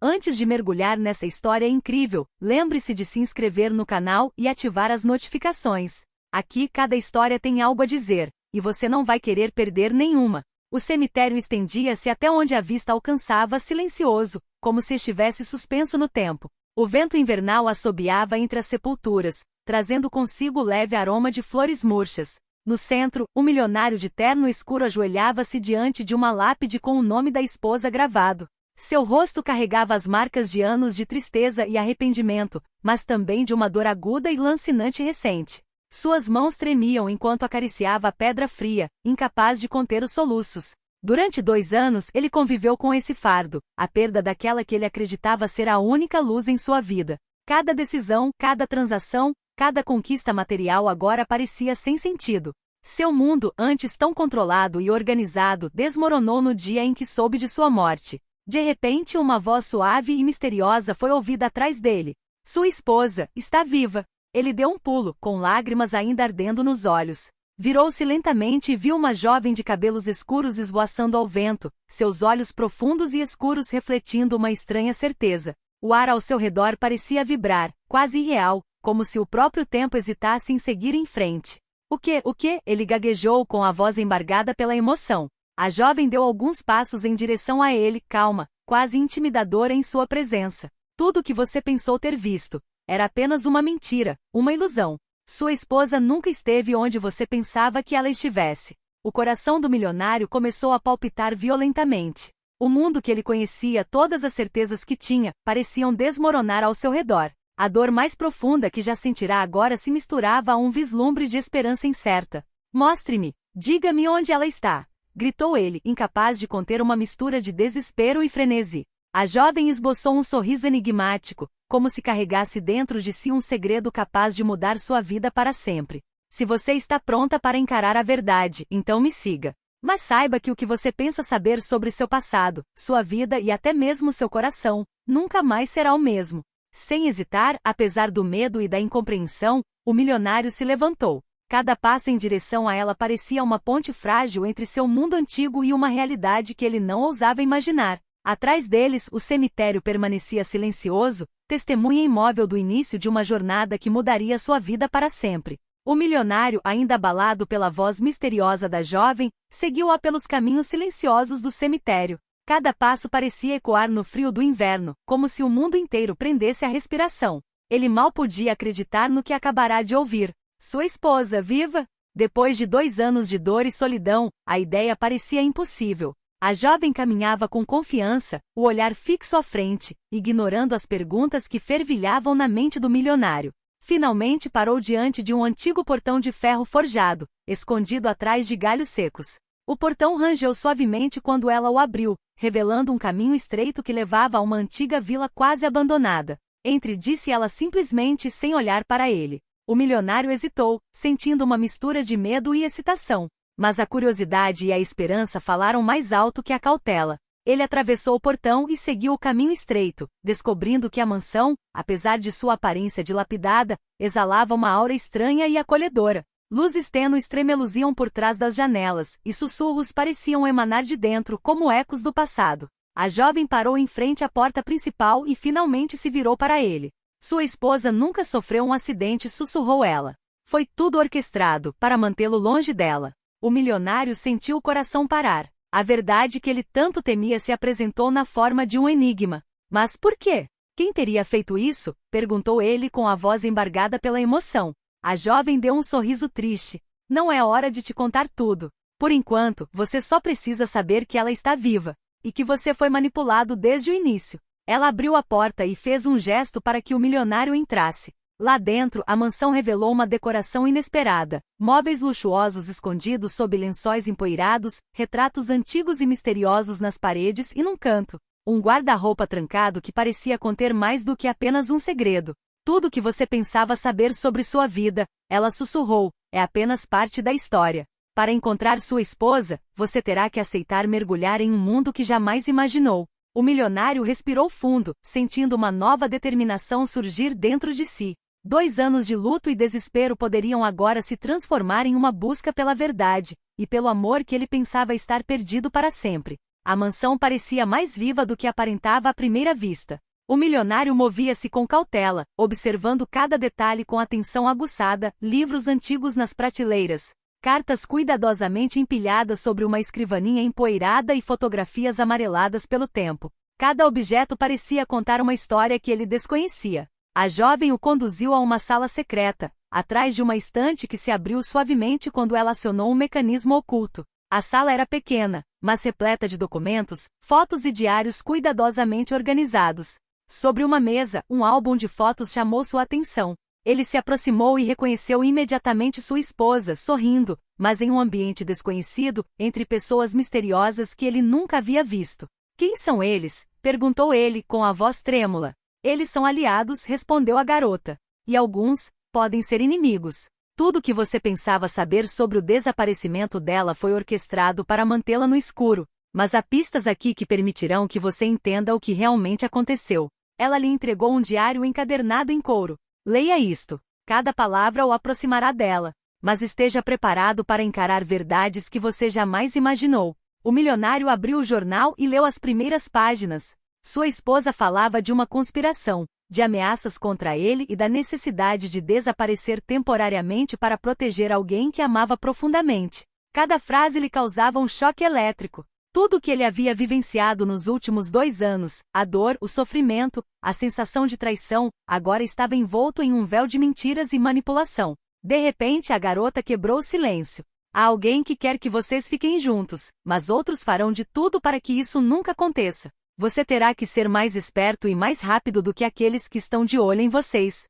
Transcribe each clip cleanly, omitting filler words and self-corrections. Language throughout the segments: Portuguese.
Antes de mergulhar nessa história incrível, lembre-se de se inscrever no canal e ativar as notificações. Aqui cada história tem algo a dizer, e você não vai querer perder nenhuma. O cemitério estendia-se até onde a vista alcançava, silencioso, como se estivesse suspenso no tempo. O vento invernal assobiava entre as sepulturas, trazendo consigo o leve aroma de flores murchas. No centro, o milionário de terno escuro ajoelhava-se diante de uma lápide com o nome da esposa gravado. Seu rosto carregava as marcas de anos de tristeza e arrependimento, mas também de uma dor aguda e lancinante recente. Suas mãos tremiam enquanto acariciava a pedra fria, incapaz de conter os soluços. Durante 2 anos ele conviveu com esse fardo, a perda daquela que ele acreditava ser a única luz em sua vida. Cada decisão, cada transação, cada conquista material agora parecia sem sentido. Seu mundo, antes tão controlado e organizado, desmoronou no dia em que soube de sua morte. De repente uma voz suave e misteriosa foi ouvida atrás dele. Sua esposa está viva. Ele deu um pulo, com lágrimas ainda ardendo nos olhos. Virou-se lentamente e viu uma jovem de cabelos escuros esvoaçando ao vento, seus olhos profundos e escuros refletindo uma estranha certeza. O ar ao seu redor parecia vibrar, quase irreal, como se o próprio tempo hesitasse em seguir em frente. O que? Ele gaguejou com a voz embargada pela emoção. A jovem deu alguns passos em direção a ele, calma, quase intimidadora em sua presença. Tudo o que você pensou ter visto era apenas uma mentira, uma ilusão. Sua esposa nunca esteve onde você pensava que ela estivesse. O coração do milionário começou a palpitar violentamente. O mundo que ele conhecia, todas as certezas que tinha, pareciam desmoronar ao seu redor. A dor mais profunda que já sentirá agora se misturava a um vislumbre de esperança incerta. Mostre-me, diga-me onde ela está, gritou ele, incapaz de conter uma mistura de desespero e frenesi. A jovem esboçou um sorriso enigmático, como se carregasse dentro de si um segredo capaz de mudar sua vida para sempre. Se você está pronta para encarar a verdade, então me siga. Mas saiba que o que você pensa saber sobre seu passado, sua vida e até mesmo seu coração, nunca mais será o mesmo. Sem hesitar, apesar do medo e da incompreensão, o milionário se levantou. Cada passo em direção a ela parecia uma ponte frágil entre seu mundo antigo e uma realidade que ele não ousava imaginar. Atrás deles, o cemitério permanecia silencioso, testemunha imóvel do início de uma jornada que mudaria sua vida para sempre. O milionário, ainda abalado pela voz misteriosa da jovem, seguiu-a pelos caminhos silenciosos do cemitério. Cada passo parecia ecoar no frio do inverno, como se o mundo inteiro prendesse a respiração. Ele mal podia acreditar no que acabará de ouvir. Sua esposa, viva? Depois de 2 anos de dor e solidão, a ideia parecia impossível. A jovem caminhava com confiança, o olhar fixo à frente, ignorando as perguntas que fervilhavam na mente do milionário. Finalmente parou diante de um antigo portão de ferro forjado, escondido atrás de galhos secos. O portão rangeu suavemente quando ela o abriu, revelando um caminho estreito que levava a uma antiga vila quase abandonada. Entre, disse ela simplesmente sem olhar para ele. O milionário hesitou, sentindo uma mistura de medo e excitação. Mas a curiosidade e a esperança falaram mais alto que a cautela. Ele atravessou o portão e seguiu o caminho estreito, descobrindo que a mansão, apesar de sua aparência dilapidada, exalava uma aura estranha e acolhedora. Luzes tênues tremeluziam por trás das janelas, e sussurros pareciam emanar de dentro como ecos do passado. A jovem parou em frente à porta principal e finalmente se virou para ele. Sua esposa nunca sofreu um acidente, sussurrou ela. Foi tudo orquestrado, para mantê-lo longe dela. O milionário sentiu o coração parar. A verdade que ele tanto temia se apresentou na forma de um enigma. Mas por quê? Quem teria feito isso? Perguntou ele com a voz embargada pela emoção. A jovem deu um sorriso triste. Não é hora de te contar tudo. Por enquanto, você só precisa saber que ela está viva. E que você foi manipulado desde o início. Ela abriu a porta e fez um gesto para que o milionário entrasse. Lá dentro, a mansão revelou uma decoração inesperada. Móveis luxuosos escondidos sob lençóis empoeirados, retratos antigos e misteriosos nas paredes e num canto. Um guarda-roupa trancado que parecia conter mais do que apenas um segredo. Tudo o que você pensava saber sobre sua vida, ela sussurrou, é apenas parte da história. Para encontrar sua esposa, você terá que aceitar mergulhar em um mundo que jamais imaginou. O milionário respirou fundo, sentindo uma nova determinação surgir dentro de si. 2 anos de luto e desespero poderiam agora se transformar em uma busca pela verdade, e pelo amor que ele pensava estar perdido para sempre. A mansão parecia mais viva do que aparentava à primeira vista. O milionário movia-se com cautela, observando cada detalhe com atenção aguçada, livros antigos nas prateleiras, cartas cuidadosamente empilhadas sobre uma escrivaninha empoeirada e fotografias amareladas pelo tempo. Cada objeto parecia contar uma história que ele desconhecia. A jovem o conduziu a uma sala secreta, atrás de uma estante que se abriu suavemente quando ela acionou um mecanismo oculto. A sala era pequena, mas repleta de documentos, fotos e diários cuidadosamente organizados. Sobre uma mesa, um álbum de fotos chamou sua atenção. Ele se aproximou e reconheceu imediatamente sua esposa, sorrindo, mas em um ambiente desconhecido, entre pessoas misteriosas que ele nunca havia visto. Quem são eles? Perguntou ele, com a voz trêmula. Eles são aliados, respondeu a garota. E alguns podem ser inimigos. Tudo o que você pensava saber sobre o desaparecimento dela foi orquestrado para mantê-la no escuro. Mas há pistas aqui que permitirão que você entenda o que realmente aconteceu. Ela lhe entregou um diário encadernado em couro. Leia isto. Cada palavra o aproximará dela. Mas esteja preparado para encarar verdades que você jamais imaginou. O milionário abriu o jornal e leu as primeiras páginas. Sua esposa falava de uma conspiração, de ameaças contra ele e da necessidade de desaparecer temporariamente para proteger alguém que amava profundamente. Cada frase lhe causava um choque elétrico. Tudo o que ele havia vivenciado nos últimos 2 anos, a dor, o sofrimento, a sensação de traição, agora estava envolto em um véu de mentiras e manipulação. De repente a garota quebrou o silêncio. Há alguém que quer que vocês fiquem juntos, mas outros farão de tudo para que isso nunca aconteça. Você terá que ser mais esperto e mais rápido do que aqueles que estão de olho em vocês.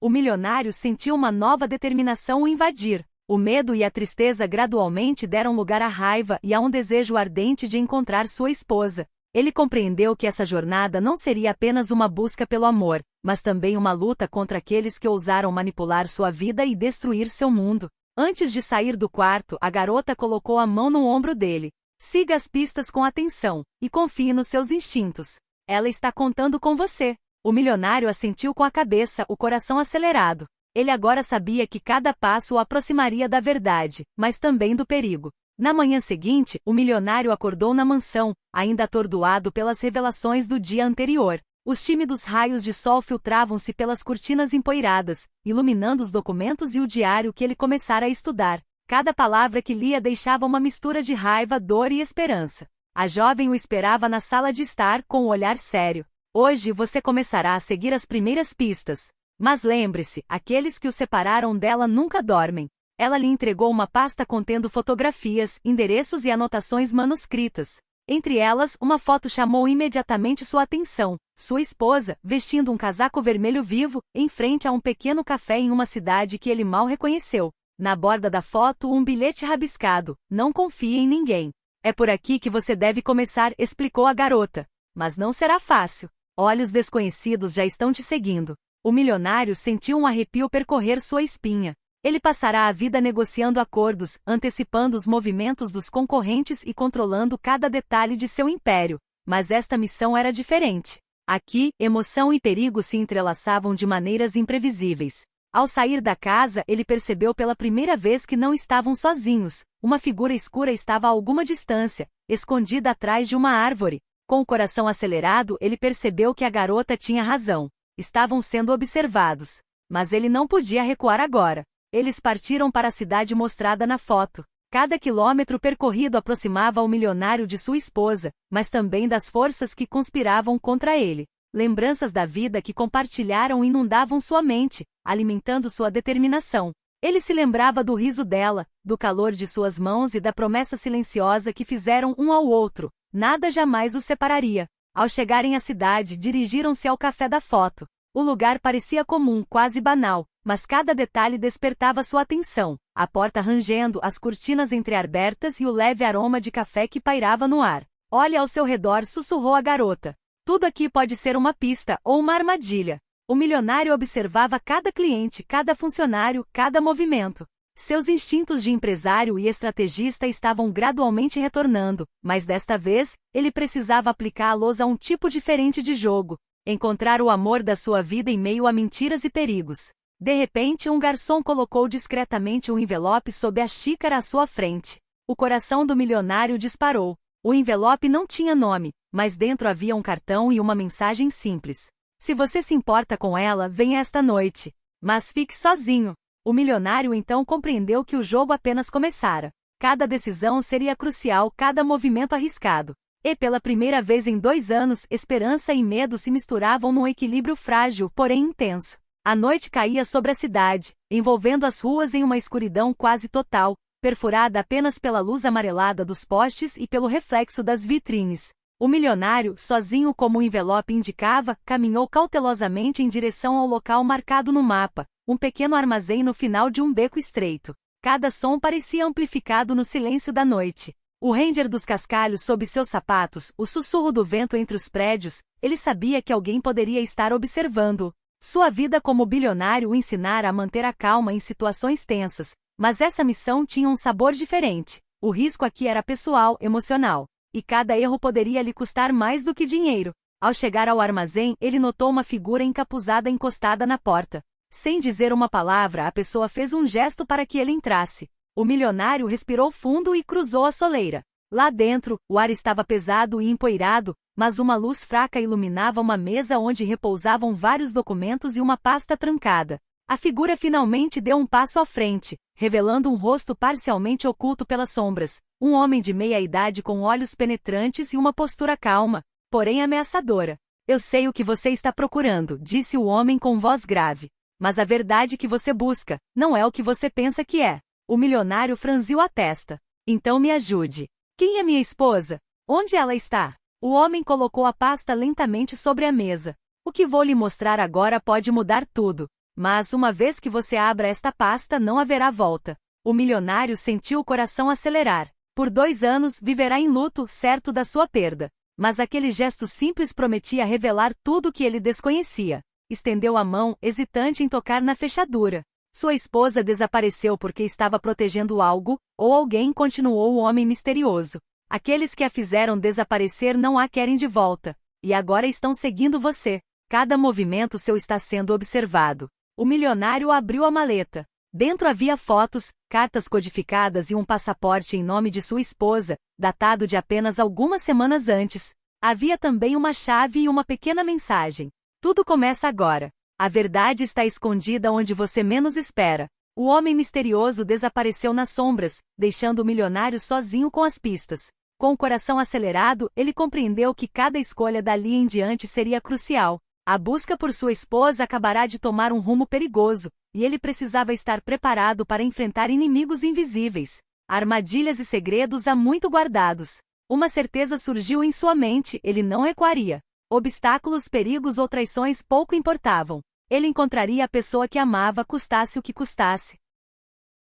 O milionário sentiu uma nova determinação o invadir. O medo e a tristeza gradualmente deram lugar à raiva e a um desejo ardente de encontrar sua esposa. Ele compreendeu que essa jornada não seria apenas uma busca pelo amor, mas também uma luta contra aqueles que ousaram manipular sua vida e destruir seu mundo. Antes de sair do quarto, a garota colocou a mão no ombro dele. Siga as pistas com atenção, e confie nos seus instintos. Ela está contando com você. O milionário assentiu com a cabeça, o coração acelerado. Ele agora sabia que cada passo o aproximaria da verdade, mas também do perigo. Na manhã seguinte, o milionário acordou na mansão, ainda atordoado pelas revelações do dia anterior. Os tímidos raios de sol filtravam-se pelas cortinas empoeiradas, iluminando os documentos e o diário que ele começara a estudar. Cada palavra que lia deixava uma mistura de raiva, dor e esperança. A jovem o esperava na sala de estar, com o olhar sério. Hoje você começará a seguir as primeiras pistas. Mas lembre-se, aqueles que o separaram dela nunca dormem. Ela lhe entregou uma pasta contendo fotografias, endereços e anotações manuscritas. Entre elas, uma foto chamou imediatamente sua atenção. Sua esposa, vestindo um casaco vermelho vivo, em frente a um pequeno café em uma cidade que ele mal reconheceu. Na borda da foto, um bilhete rabiscado: não confie em ninguém. É por aqui que você deve começar, explicou a garota. Mas não será fácil. Olhos desconhecidos já estão te seguindo. O milionário sentiu um arrepio percorrer sua espinha. Ele passará a vida negociando acordos, antecipando os movimentos dos concorrentes e controlando cada detalhe de seu império. Mas esta missão era diferente. Aqui, emoção e perigo se entrelaçavam de maneiras imprevisíveis. Ao sair da casa, ele percebeu pela primeira vez que não estavam sozinhos. Uma figura escura estava a alguma distância, escondida atrás de uma árvore. Com o coração acelerado, ele percebeu que a garota tinha razão. Estavam sendo observados. Mas ele não podia recuar agora. Eles partiram para a cidade mostrada na foto. Cada quilômetro percorrido aproximava o milionário de sua esposa, mas também das forças que conspiravam contra ele. Lembranças da vida que compartilharam inundavam sua mente, alimentando sua determinação. Ele se lembrava do riso dela, do calor de suas mãos e da promessa silenciosa que fizeram um ao outro. Nada jamais os separaria. Ao chegarem à cidade, dirigiram-se ao café da foto. O lugar parecia comum, quase banal, mas cada detalhe despertava sua atenção. A porta rangendo, as cortinas entreabertas e o leve aroma de café que pairava no ar. Olhe ao seu redor, sussurrou a garota. Tudo aqui pode ser uma pista ou uma armadilha. O milionário observava cada cliente, cada funcionário, cada movimento. Seus instintos de empresário e estrategista estavam gradualmente retornando, mas desta vez, ele precisava aplicá-los a um tipo diferente de jogo. Encontrar o amor da sua vida em meio a mentiras e perigos. De repente, um garçom colocou discretamente um envelope sob a xícara à sua frente. O coração do milionário disparou. O envelope não tinha nome, mas dentro havia um cartão e uma mensagem simples. Se você se importa com ela, venha esta noite. Mas fique sozinho. O milionário então compreendeu que o jogo apenas começara. Cada decisão seria crucial, cada movimento arriscado. E pela primeira vez em 2 anos, esperança e medo se misturavam num equilíbrio frágil, porém intenso. A noite caía sobre a cidade, envolvendo as ruas em uma escuridão quase total, perfurada apenas pela luz amarelada dos postes e pelo reflexo das vitrines. O milionário, sozinho como o envelope indicava, caminhou cautelosamente em direção ao local marcado no mapa, um pequeno armazém no final de um beco estreito. Cada som parecia amplificado no silêncio da noite. O ranger dos cascalhos sob seus sapatos, o sussurro do vento entre os prédios, ele sabia que alguém poderia estar observando-o. Sua vida como bilionário o ensinara a manter a calma em situações tensas, mas essa missão tinha um sabor diferente. O risco aqui era pessoal, emocional. E cada erro poderia lhe custar mais do que dinheiro. Ao chegar ao armazém, ele notou uma figura encapuzada encostada na porta. Sem dizer uma palavra, a pessoa fez um gesto para que ele entrasse. O milionário respirou fundo e cruzou a soleira. Lá dentro, o ar estava pesado e empoeirado, mas uma luz fraca iluminava uma mesa onde repousavam vários documentos e uma pasta trancada. A figura finalmente deu um passo à frente, revelando um rosto parcialmente oculto pelas sombras. Um homem de meia-idade com olhos penetrantes e uma postura calma, porém ameaçadora. Eu sei o que você está procurando, disse o homem com voz grave. Mas a verdade que você busca não é o que você pensa que é. O milionário franziu a testa. Então me ajude. Quem é minha esposa? Onde ela está? O homem colocou a pasta lentamente sobre a mesa. O que vou lhe mostrar agora pode mudar tudo. Mas uma vez que você abra esta pasta, não haverá volta. O milionário sentiu o coração acelerar. Por 2 anos, viverá em luto, certo da sua perda. Mas aquele gesto simples prometia revelar tudo o que ele desconhecia. Estendeu a mão, hesitante em tocar na fechadura. Sua esposa desapareceu porque estava protegendo algo, ou alguém, continuou o homem misterioso. Aqueles que a fizeram desaparecer não a querem de volta. E agora estão seguindo você. Cada movimento seu está sendo observado. O milionário abriu a maleta. Dentro havia fotos, cartas codificadas e um passaporte em nome de sua esposa, datado de apenas algumas semanas antes. Havia também uma chave e uma pequena mensagem. Tudo começa agora. A verdade está escondida onde você menos espera. O homem misterioso desapareceu nas sombras, deixando o milionário sozinho com as pistas. Com o coração acelerado, ele compreendeu que cada escolha dali em diante seria crucial. A busca por sua esposa acabará de tomar um rumo perigoso, e ele precisava estar preparado para enfrentar inimigos invisíveis, armadilhas e segredos há muito guardados. Uma certeza surgiu em sua mente, ele não recuaria. Obstáculos, perigos ou traições pouco importavam. Ele encontraria a pessoa que amava, custasse o que custasse.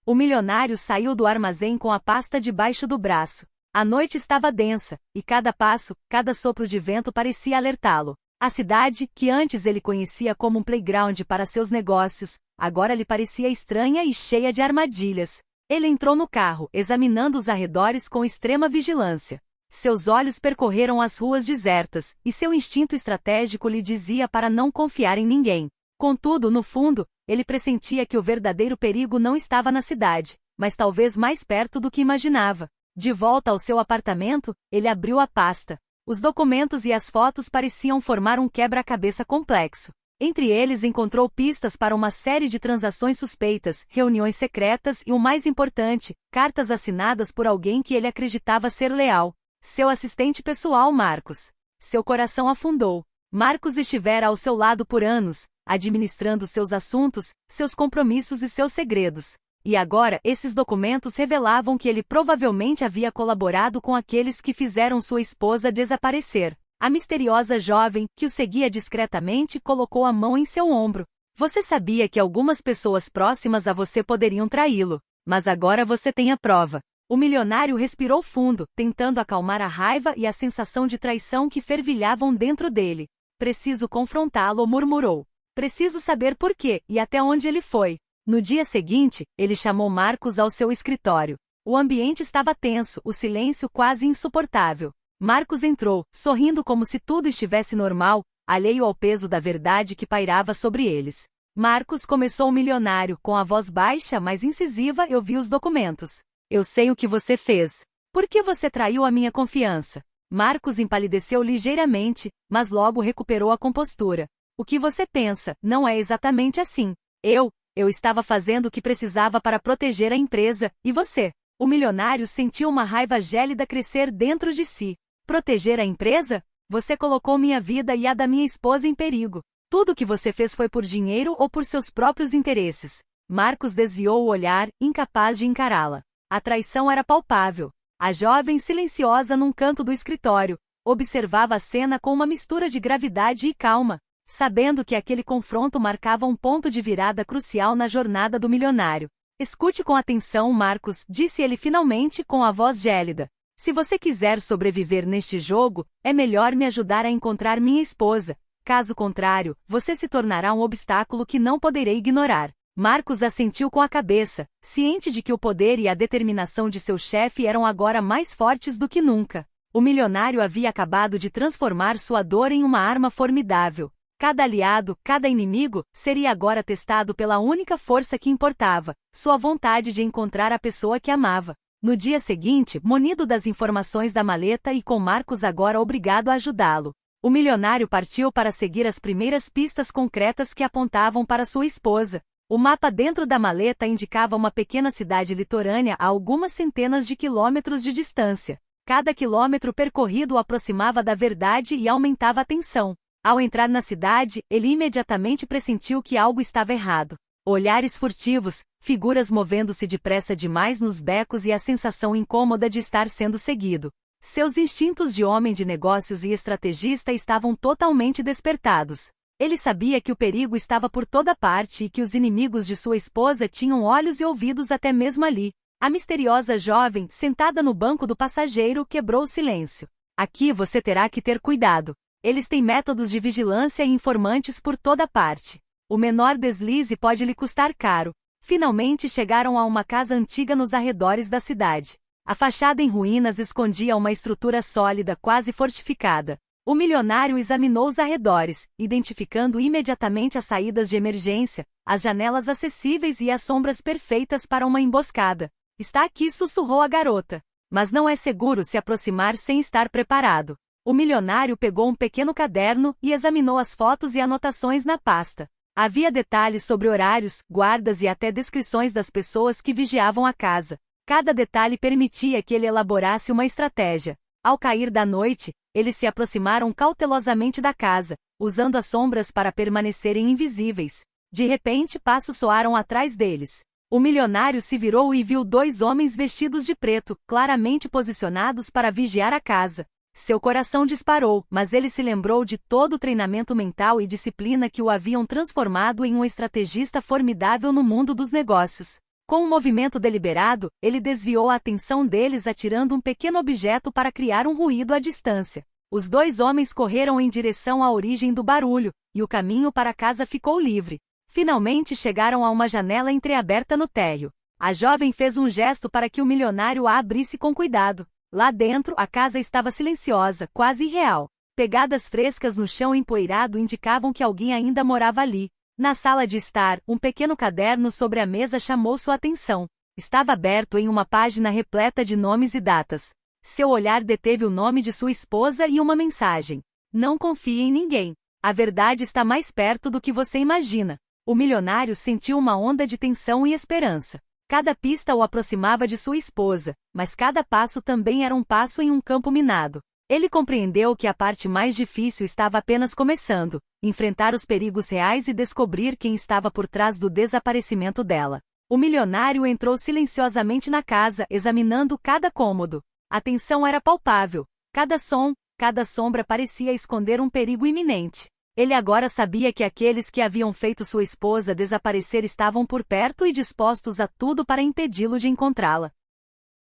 O milionário saiu do armazém com a pasta debaixo do braço. A noite estava densa, e cada passo, cada sopro de vento parecia alertá-lo. A cidade, que antes ele conhecia como um playground para seus negócios, agora lhe parecia estranha e cheia de armadilhas. Ele entrou no carro, examinando os arredores com extrema vigilância. Seus olhos percorreram as ruas desertas, e seu instinto estratégico lhe dizia para não confiar em ninguém. Contudo, no fundo, ele pressentia que o verdadeiro perigo não estava na cidade, mas talvez mais perto do que imaginava. De volta ao seu apartamento, ele abriu a pasta. Os documentos e as fotos pareciam formar um quebra-cabeça complexo. Entre eles encontrou pistas para uma série de transações suspeitas, reuniões secretas e o mais importante, cartas assinadas por alguém que ele acreditava ser leal. Seu assistente pessoal Marcos. Seu coração afundou. Marcos estivera ao seu lado por anos, administrando seus assuntos, seus compromissos e seus segredos. E agora, esses documentos revelavam que ele provavelmente havia colaborado com aqueles que fizeram sua esposa desaparecer. A misteriosa jovem, que o seguia discretamente, colocou a mão em seu ombro. Você sabia que algumas pessoas próximas a você poderiam traí-lo, mas agora você tem a prova. O milionário respirou fundo, tentando acalmar a raiva e a sensação de traição que fervilhavam dentro dele. Preciso confrontá-lo, murmurou. Preciso saber por quê e até onde ele foi. No dia seguinte, ele chamou Marcos ao seu escritório. O ambiente estava tenso, o silêncio quase insuportável. Marcos entrou, sorrindo como se tudo estivesse normal, alheio ao peso da verdade que pairava sobre eles. Marcos, começou o milionário, com a voz baixa, mas incisiva. Eu vi os documentos. Eu sei o que você fez. Por que você traiu a minha confiança? Marcos empalideceu ligeiramente, mas logo recuperou a compostura. O que você pensa? Não é exatamente assim. Eu estava fazendo o que precisava para proteger a empresa, e você? O milionário sentiu uma raiva gélida crescer dentro de si. Proteger a empresa? Você colocou minha vida e a da minha esposa em perigo. Tudo o que você fez foi por dinheiro ou por seus próprios interesses. Marcos desviou o olhar, incapaz de encará-la. A traição era palpável. A jovem, silenciosa num canto do escritório, observava a cena com uma mistura de gravidade e calma, sabendo que aquele confronto marcava um ponto de virada crucial na jornada do milionário. Escute com atenção, Marcos, disse ele finalmente com a voz gélida. Se você quiser sobreviver neste jogo, é melhor me ajudar a encontrar minha esposa. Caso contrário, você se tornará um obstáculo que não poderei ignorar. Marcos assentiu com a cabeça, ciente de que o poder e a determinação de seu chefe eram agora mais fortes do que nunca. O milionário havia acabado de transformar sua dor em uma arma formidável. Cada aliado, cada inimigo, seria agora testado pela única força que importava, sua vontade de encontrar a pessoa que amava. No dia seguinte, munido das informações da maleta e com Marcos agora obrigado a ajudá-lo, o milionário partiu para seguir as primeiras pistas concretas que apontavam para sua esposa. O mapa dentro da maleta indicava uma pequena cidade litorânea a algumas centenas de quilômetros de distância. Cada quilômetro percorrido o aproximava da verdade e aumentava a tensão. Ao entrar na cidade, ele imediatamente pressentiu que algo estava errado. Olhares furtivos, figuras movendo-se depressa demais nos becos e a sensação incômoda de estar sendo seguido. Seus instintos de homem de negócios e estrategista estavam totalmente despertados. Ele sabia que o perigo estava por toda parte e que os inimigos de sua esposa tinham olhos e ouvidos até mesmo ali. A misteriosa jovem, sentada no banco do passageiro, quebrou o silêncio. Aqui você terá que ter cuidado. Eles têm métodos de vigilância e informantes por toda parte. O menor deslize pode lhe custar caro. Finalmente chegaram a uma casa antiga nos arredores da cidade. A fachada em ruínas escondia uma estrutura sólida, quase fortificada. O milionário examinou os arredores, identificando imediatamente as saídas de emergência, as janelas acessíveis e as sombras perfeitas para uma emboscada. Está aqui, sussurrou a garota. Mas não é seguro se aproximar sem estar preparado. O milionário pegou um pequeno caderno e examinou as fotos e anotações na pasta. Havia detalhes sobre horários, guardas e até descrições das pessoas que vigiavam a casa. Cada detalhe permitia que ele elaborasse uma estratégia. Ao cair da noite, eles se aproximaram cautelosamente da casa, usando as sombras para permanecerem invisíveis. De repente, passos soaram atrás deles. O milionário se virou e viu dois homens vestidos de preto, claramente posicionados para vigiar a casa. Seu coração disparou, mas ele se lembrou de todo o treinamento mental e disciplina que o haviam transformado em um estrategista formidável no mundo dos negócios. Com um movimento deliberado, ele desviou a atenção deles atirando um pequeno objeto para criar um ruído à distância. Os dois homens correram em direção à origem do barulho, e o caminho para a casa ficou livre. Finalmente chegaram a uma janela entreaberta no térreo. A jovem fez um gesto para que o milionário a abrisse com cuidado. Lá dentro, a casa estava silenciosa, quase irreal. Pegadas frescas no chão empoeirado indicavam que alguém ainda morava ali. Na sala de estar, um pequeno caderno sobre a mesa chamou sua atenção. Estava aberto em uma página repleta de nomes e datas. Seu olhar deteve o nome de sua esposa e uma mensagem. Não confie em ninguém. A verdade está mais perto do que você imagina. O milionário sentiu uma onda de tensão e esperança. Cada pista o aproximava de sua esposa, mas cada passo também era um passo em um campo minado. Ele compreendeu que a parte mais difícil estava apenas começando, enfrentar os perigos reais e descobrir quem estava por trás do desaparecimento dela. O milionário entrou silenciosamente na casa, examinando cada cômodo. A tensão era palpável. Cada som, cada sombra parecia esconder um perigo iminente. Ele agora sabia que aqueles que haviam feito sua esposa desaparecer estavam por perto e dispostos a tudo para impedi-lo de encontrá-la.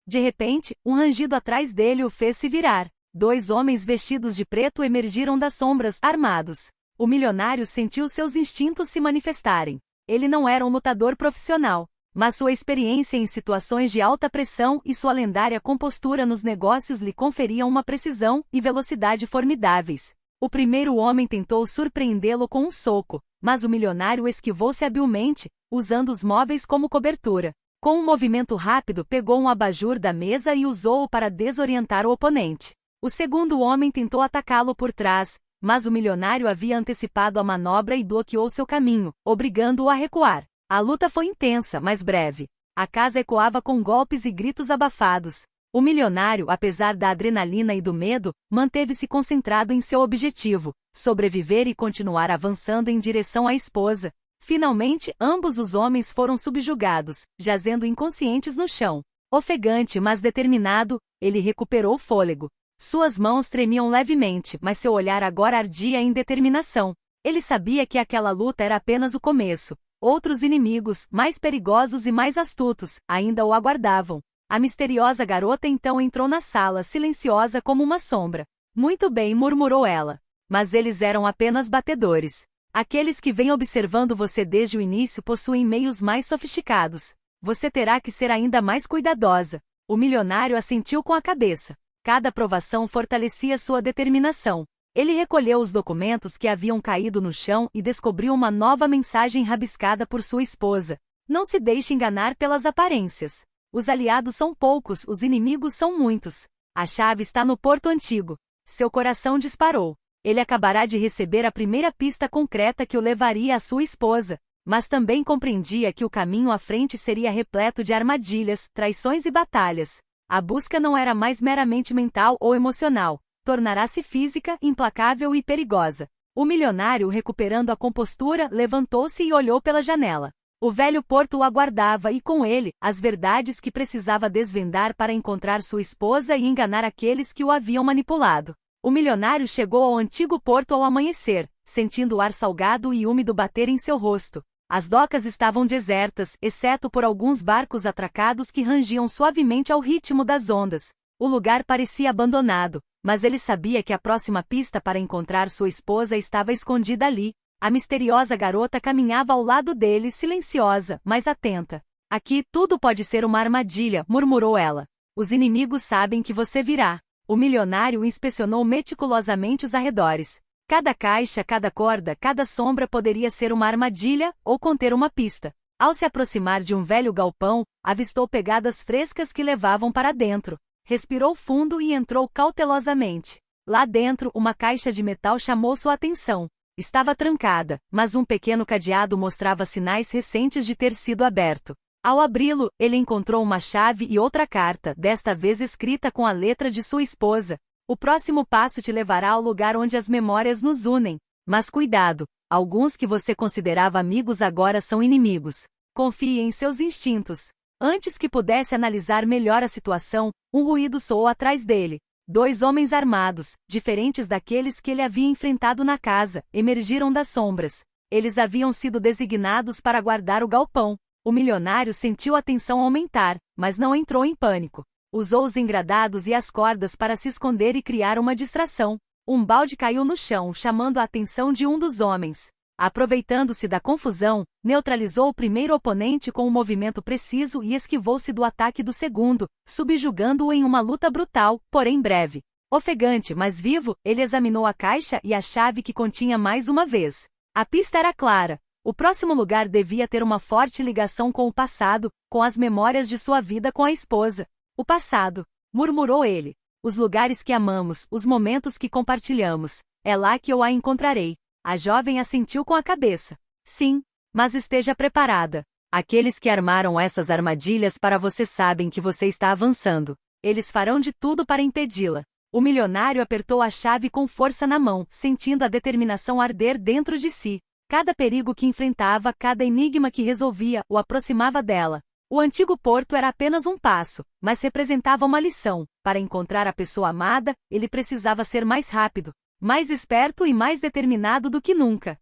De repente, um rangido atrás dele o fez se virar. Dois homens vestidos de preto emergiram das sombras, armados. O milionário sentiu seus instintos se manifestarem. Ele não era um lutador profissional, mas sua experiência em situações de alta pressão e sua lendária compostura nos negócios lhe conferiam uma precisão e velocidade formidáveis. O primeiro homem tentou surpreendê-lo com um soco, mas o milionário esquivou-se habilmente, usando os móveis como cobertura. Com um movimento rápido, pegou um abajur da mesa e usou-o para desorientar o oponente. O segundo homem tentou atacá-lo por trás, mas o milionário havia antecipado a manobra e bloqueou seu caminho, obrigando-o a recuar. A luta foi intensa, mas breve. A casa ecoava com golpes e gritos abafados. O milionário, apesar da adrenalina e do medo, manteve-se concentrado em seu objetivo, sobreviver e continuar avançando em direção à esposa. Finalmente, ambos os homens foram subjugados, jazendo inconscientes no chão. Ofegante, mas determinado, ele recuperou o fôlego. Suas mãos tremiam levemente, mas seu olhar agora ardia em determinação. Ele sabia que aquela luta era apenas o começo. Outros inimigos, mais perigosos e mais astutos, ainda o aguardavam. A misteriosa garota então entrou na sala, silenciosa como uma sombra. Muito bem, murmurou ela. Mas eles eram apenas batedores. Aqueles que vêm observando você desde o início possuem meios mais sofisticados. Você terá que ser ainda mais cuidadosa. O milionário assentiu com a cabeça. Cada provação fortalecia sua determinação. Ele recolheu os documentos que haviam caído no chão e descobriu uma nova mensagem rabiscada por sua esposa. Não se deixe enganar pelas aparências. Os aliados são poucos, os inimigos são muitos. A chave está no Porto Antigo. Seu coração disparou. Ele acabará de receber a primeira pista concreta que o levaria à sua esposa, mas também compreendia que o caminho à frente seria repleto de armadilhas, traições e batalhas. A busca não era mais meramente mental ou emocional, tornará-se física, implacável e perigosa. O milionário, recuperando a compostura, levantou-se e olhou pela janela. O velho porto o aguardava e, com ele, as verdades que precisava desvendar para encontrar sua esposa e enganar aqueles que o haviam manipulado. O milionário chegou ao antigo porto ao amanhecer, sentindo o ar salgado e úmido bater em seu rosto. As docas estavam desertas, exceto por alguns barcos atracados que rangiam suavemente ao ritmo das ondas. O lugar parecia abandonado, mas ele sabia que a próxima pista para encontrar sua esposa estava escondida ali. A misteriosa garota caminhava ao lado dele, silenciosa, mas atenta. Aqui tudo pode ser uma armadilha, murmurou ela. Os inimigos sabem que você virá. O milionário inspecionou meticulosamente os arredores. Cada caixa, cada corda, cada sombra poderia ser uma armadilha ou conter uma pista. Ao se aproximar de um velho galpão, avistou pegadas frescas que levavam para dentro. Respirou fundo e entrou cautelosamente. Lá dentro, uma caixa de metal chamou sua atenção. Estava trancada, mas um pequeno cadeado mostrava sinais recentes de ter sido aberto. Ao abri-lo, ele encontrou uma chave e outra carta, desta vez escrita com a letra de sua esposa. O próximo passo te levará ao lugar onde as memórias nos unem. Mas cuidado, alguns que você considerava amigos agora são inimigos. Confie em seus instintos. Antes que pudesse analisar melhor a situação, um ruído soou atrás dele. 2 homens armados, diferentes daqueles que ele havia enfrentado na casa, emergiram das sombras. Eles haviam sido designados para guardar o galpão. O milionário sentiu a tensão aumentar, mas não entrou em pânico. Usou os engradados e as cordas para se esconder e criar uma distração. Um balde caiu no chão, chamando a atenção de um dos homens. Aproveitando-se da confusão, neutralizou o primeiro oponente com um movimento preciso e esquivou-se do ataque do segundo, subjugando-o em uma luta brutal, porém breve. Ofegante, mas vivo, ele examinou a caixa e a chave que continha mais uma vez. A pista era clara. O próximo lugar devia ter uma forte ligação com o passado, com as memórias de sua vida com a esposa. O passado, murmurou ele. Os lugares que amamos, os momentos que compartilhamos. É lá que eu a encontrarei. A jovem assentiu com a cabeça. Sim, mas esteja preparada. Aqueles que armaram essas armadilhas para você sabem que você está avançando. Eles farão de tudo para impedi-la. O milionário apertou a chave com força na mão, sentindo a determinação arder dentro de si. Cada perigo que enfrentava, cada enigma que resolvia, o aproximava dela. O antigo porto era apenas um passo, mas representava uma lição. Para encontrar a pessoa amada, ele precisava ser mais rápido, mais esperto e mais determinado do que nunca.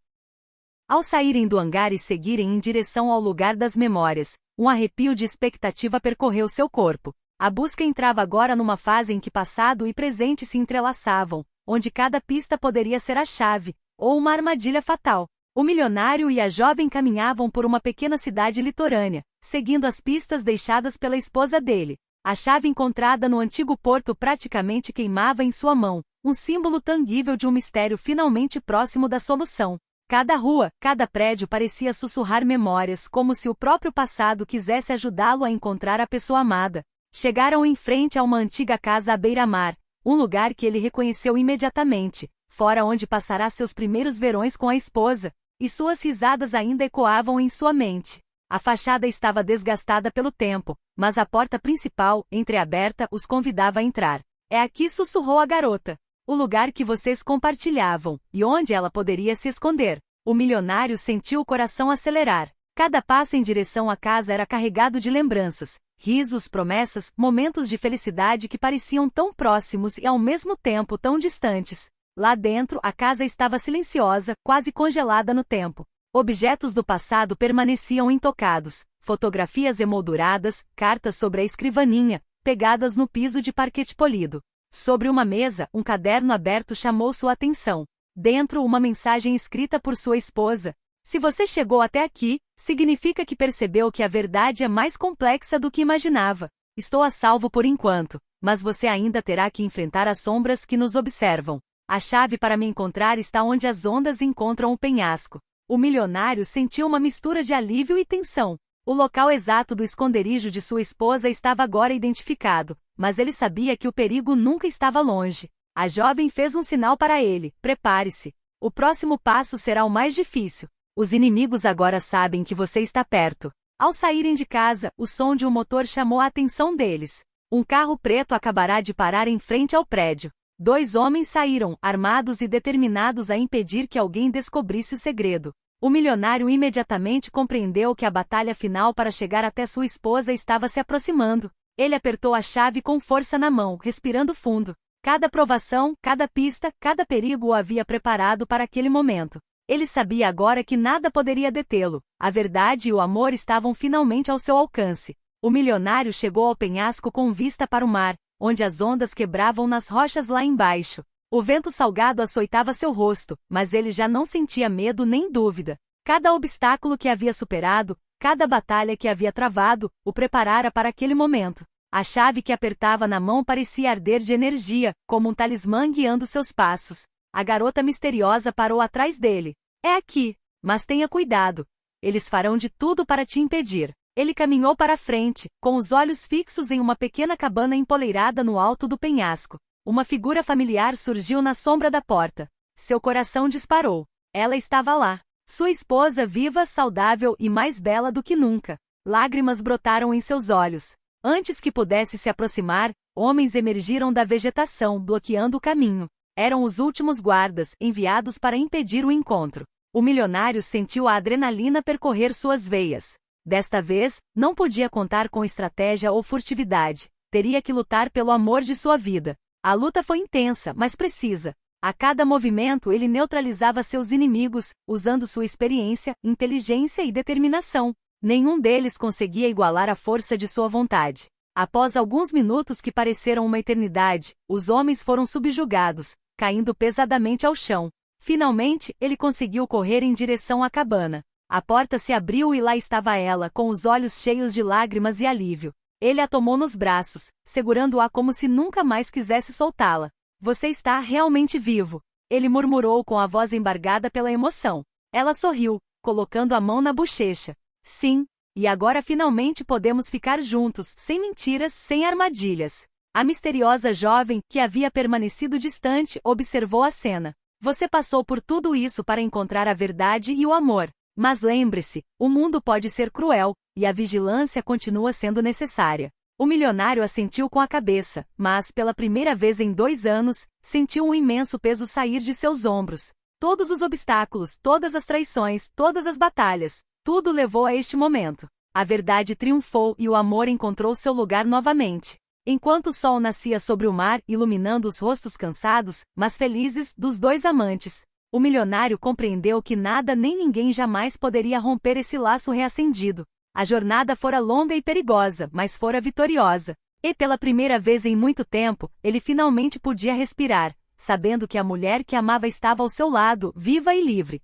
Ao saírem do hangar e seguirem em direção ao lugar das memórias, um arrepio de expectativa percorreu seu corpo. A busca entrava agora numa fase em que passado e presente se entrelaçavam, onde cada pista poderia ser a chave, ou uma armadilha fatal. O milionário e a jovem caminhavam por uma pequena cidade litorânea, seguindo as pistas deixadas pela esposa dele. A chave encontrada no antigo porto praticamente queimava em sua mão, um símbolo tangível de um mistério finalmente próximo da solução. Cada rua, cada prédio parecia sussurrar memórias, como se o próprio passado quisesse ajudá-lo a encontrar a pessoa amada. Chegaram em frente a uma antiga casa à beira-mar, um lugar que ele reconheceu imediatamente, fora onde passará seus primeiros verões com a esposa, e suas risadas ainda ecoavam em sua mente. A fachada estava desgastada pelo tempo, mas a porta principal, entreaberta, os convidava a entrar. É aqui, sussurrou a garota. O lugar que vocês compartilhavam, e onde ela poderia se esconder. O milionário sentiu o coração acelerar. Cada passo em direção à casa era carregado de lembranças, risos, promessas, momentos de felicidade que pareciam tão próximos e ao mesmo tempo tão distantes. Lá dentro, a casa estava silenciosa, quase congelada no tempo. Objetos do passado permaneciam intocados, fotografias emolduradas, cartas sobre a escrivaninha, pegadas no piso de parquete polido. Sobre uma mesa, um caderno aberto chamou sua atenção. Dentro, uma mensagem escrita por sua esposa. Se você chegou até aqui, significa que percebeu que a verdade é mais complexa do que imaginava. Estou a salvo por enquanto, mas você ainda terá que enfrentar as sombras que nos observam. A chave para me encontrar está onde as ondas encontram o penhasco. O milionário sentiu uma mistura de alívio e tensão. O local exato do esconderijo de sua esposa estava agora identificado, mas ele sabia que o perigo nunca estava longe. A jovem fez um sinal para ele: prepare-se. O próximo passo será o mais difícil. Os inimigos agora sabem que você está perto. Ao saírem de casa, o som de um motor chamou a atenção deles. Um carro preto acabará de parar em frente ao prédio. 2 homens saíram, armados e determinados a impedir que alguém descobrisse o segredo. O milionário imediatamente compreendeu que a batalha final para chegar até sua esposa estava se aproximando. Ele apertou a chave com força na mão, respirando fundo. Cada provação, cada pista, cada perigo o havia preparado para aquele momento. Ele sabia agora que nada poderia detê-lo. A verdade e o amor estavam finalmente ao seu alcance. O milionário chegou ao penhasco com vista para o mar, onde as ondas quebravam nas rochas lá embaixo. O vento salgado açoitava seu rosto, mas ele já não sentia medo nem dúvida. Cada obstáculo que havia superado, cada batalha que havia travado, o preparara para aquele momento. A chave que apertava na mão parecia arder de energia, como um talismã guiando seus passos. A garota misteriosa parou atrás dele. É aqui, mas tenha cuidado. Eles farão de tudo para te impedir. Ele caminhou para a frente, com os olhos fixos em uma pequena cabana empoleirada no alto do penhasco. Uma figura familiar surgiu na sombra da porta. Seu coração disparou. Ela estava lá. Sua esposa viva, saudável e mais bela do que nunca. Lágrimas brotaram em seus olhos. Antes que pudesse se aproximar, homens emergiram da vegetação, bloqueando o caminho. Eram os últimos guardas, enviados para impedir o encontro. O milionário sentiu a adrenalina percorrer suas veias. Desta vez, não podia contar com estratégia ou furtividade. Teria que lutar pelo amor de sua vida. A luta foi intensa, mas precisa. A cada movimento ele neutralizava seus inimigos, usando sua experiência, inteligência e determinação. Nenhum deles conseguia igualar a força de sua vontade. Após alguns minutos que pareceram uma eternidade, os homens foram subjugados, caindo pesadamente ao chão. Finalmente, ele conseguiu correr em direção à cabana. A porta se abriu e lá estava ela, com os olhos cheios de lágrimas e alívio. Ele a tomou nos braços, segurando-a como se nunca mais quisesse soltá-la. Você está realmente vivo, ele murmurou com a voz embargada pela emoção. Ela sorriu, colocando a mão na bochecha. Sim, e agora finalmente podemos ficar juntos, sem mentiras, sem armadilhas. A misteriosa jovem, que havia permanecido distante, observou a cena. Você passou por tudo isso para encontrar a verdade e o amor. Mas lembre-se, o mundo pode ser cruel, e a vigilância continua sendo necessária. O milionário assentiu com a cabeça, mas, pela primeira vez em 2 anos, sentiu um imenso peso sair de seus ombros. Todos os obstáculos, todas as traições, todas as batalhas, tudo levou a este momento. A verdade triunfou e o amor encontrou seu lugar novamente. Enquanto o sol nascia sobre o mar, iluminando os rostos cansados, mas felizes, dos 2 amantes, o milionário compreendeu que nada nem ninguém jamais poderia romper esse laço reacendido. A jornada fora longa e perigosa, mas fora vitoriosa. E pela primeira vez em muito tempo, ele finalmente podia respirar, sabendo que a mulher que amava estava ao seu lado, viva e livre.